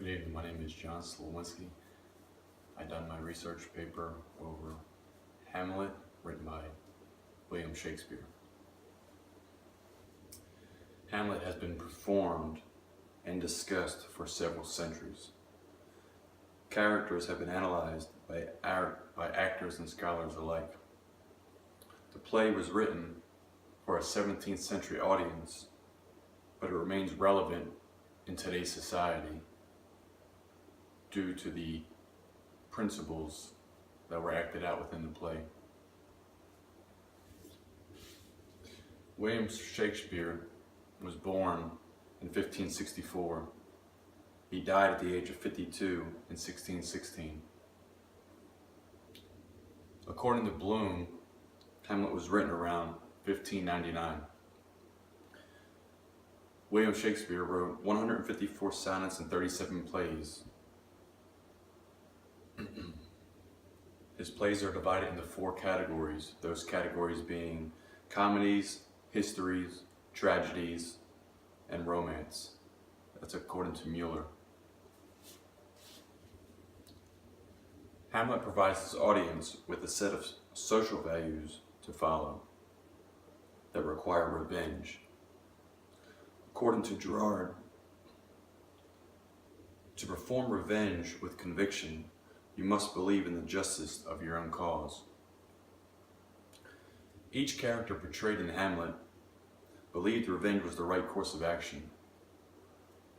Good evening, my name is John Sliwinski. I've done my research paper over Hamlet, written by William Shakespeare. Hamlet has been performed and discussed for several centuries. Characters have been analyzed by actors and scholars alike. The play was written for a 17th century audience, but it remains relevant in today's society due to the principles that were acted out within the play. William Shakespeare was born in 1564. He died at the age of 52 in 1616. According to Bloom, Hamlet was written around 1599. William Shakespeare wrote 154 sonnets and 37 plays. His plays are divided into 4 categories, those categories being comedies, histories, tragedies, and romance. That's according to Mueller. Hamlet provides his audience with a set of social values to follow that require revenge. According to Gerard, to perform revenge with conviction, you must believe in the justice of your own cause. Each character portrayed in Hamlet believed revenge was the right course of action.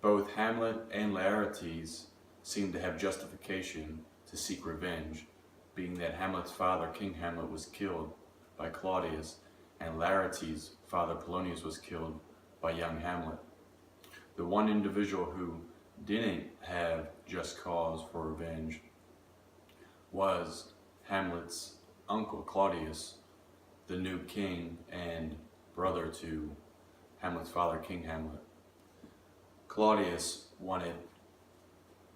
Both Hamlet and Laertes seemed to have justification to seek revenge, being that Hamlet's father, King Hamlet, was killed by Claudius, and Laertes' father, Polonius, was killed by young Hamlet. The one individual who didn't have just cause for revenge was Hamlet's uncle, Claudius, the new king and brother to Hamlet's father, King Hamlet. Claudius wanted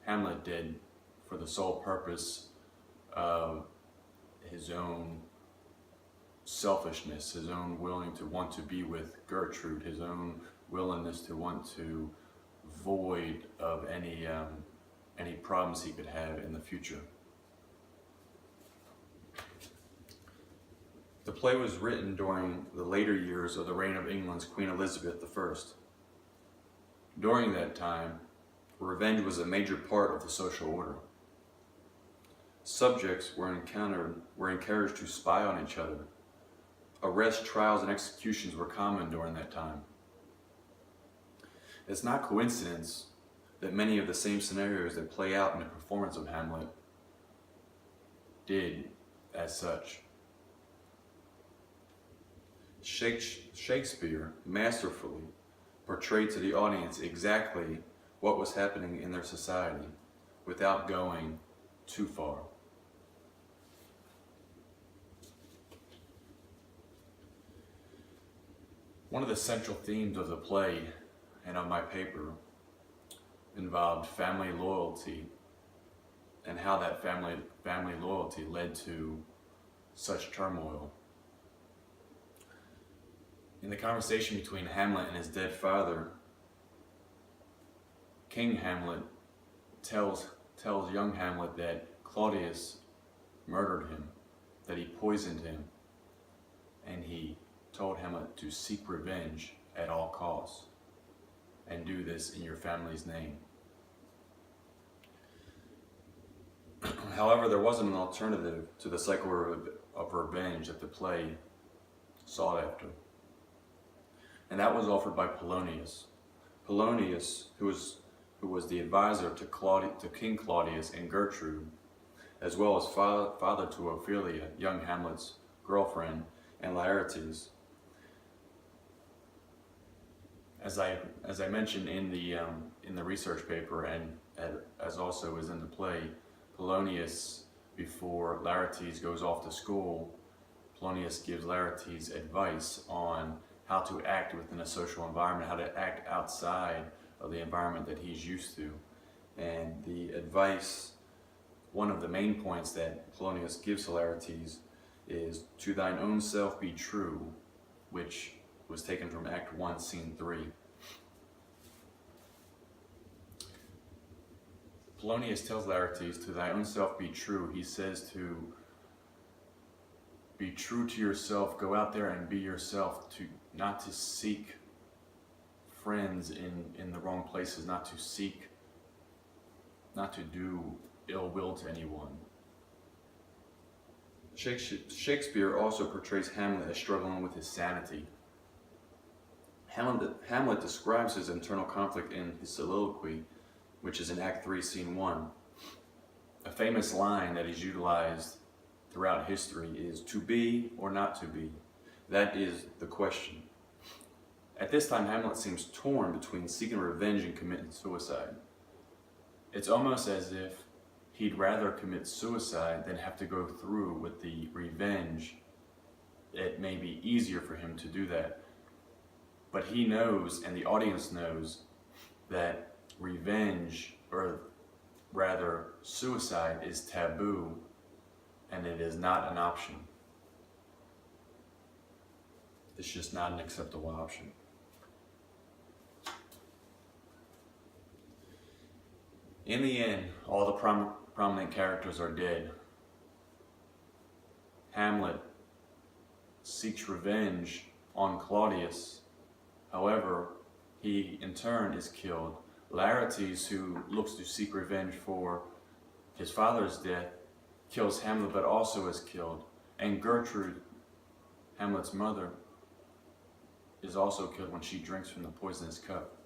Hamlet dead for the sole purpose of his own selfishness, his own willing to want to be with Gertrude, his own willingness to want to void of any problems he could have in the future. The play was written during the later years of the reign of England's Queen Elizabeth I. During that time, revenge was a major part of the social order. Subjects were encouraged to spy on each other. Arrests, trials, and executions were common during that time. It's not coincidence that many of the same scenarios that play out in the performance of Hamlet did as such. Shakespeare masterfully portrayed to the audience exactly what was happening in their society without going too far. One of the central themes of the play and of my paper involved family loyalty and how that family loyalty led to such turmoil. In the conversation between Hamlet and his dead father, King Hamlet tells young Hamlet that Claudius murdered him, that he poisoned him, and he told Hamlet to seek revenge at all costs and do this in your family's name. However, there wasn't an alternative to the cycle of revenge that the play sought after, and that was offered by Polonius. Polonius, who was the advisor to King Claudius and Gertrude, as well as father to Ophelia, young Hamlet's girlfriend, and Laertes. As I mentioned in the research paper, and as also is in the play, Polonius, before Laertes goes off to school, Polonius gives Laertes advice on how to act within a social environment, how to act outside of the environment that he's used to. And the advice, one of the main points that Polonius gives to Laertes is, "To thine own self be true," which was taken from Act 1, Scene 3. Polonius tells Laertes, to thy own self be true. He says to be true to yourself, go out there and be yourself, not to seek friends in the wrong places, not to do ill will to anyone. Shakespeare also portrays Hamlet as struggling with his sanity. Hamlet describes his internal conflict in his soliloquy, which is in Act 3, Scene 1. A famous line that is utilized throughout history is, to be or not to be. That is the question. At this time, Hamlet seems torn between seeking revenge and committing suicide. It's almost as if he'd rather commit suicide than have to go through with the revenge. It may be easier for him to do that. But he knows, and the audience knows, that revenge, or rather suicide, is taboo, and it is not an option. It's just not an acceptable option. In the end, all the prominent characters are dead. Hamlet seeks revenge on Claudius. However, he in turn is killed. Laertes, who looks to seek revenge for his father's death, kills Hamlet but also is killed. And Gertrude, Hamlet's mother, is also killed when she drinks from the poisonous cup.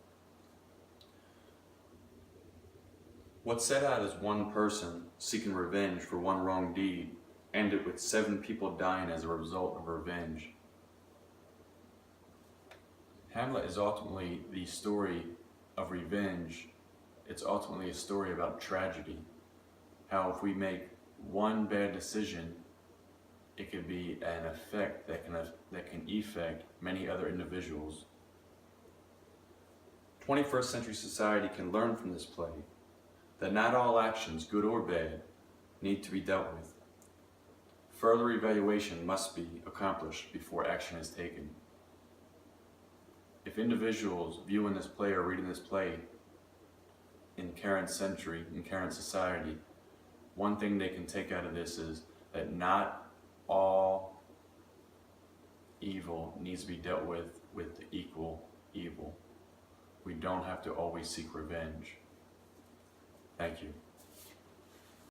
What set out as one person seeking revenge for one wrong deed ended with 7 people dying as a result of revenge. Hamlet is ultimately the story of revenge. It's ultimately a story about tragedy. How if we make one bad decision, it could be an effect that can affect many other individuals. 21st century society can learn from this play that not all actions, good or bad, need to be dealt with. Further evaluation must be accomplished before action is taken. If individuals viewing this play or reading this play in current century, in current society, one thing they can take out of this is that not all evil needs to be dealt with equal evil. We don't have to always seek revenge. Thank you.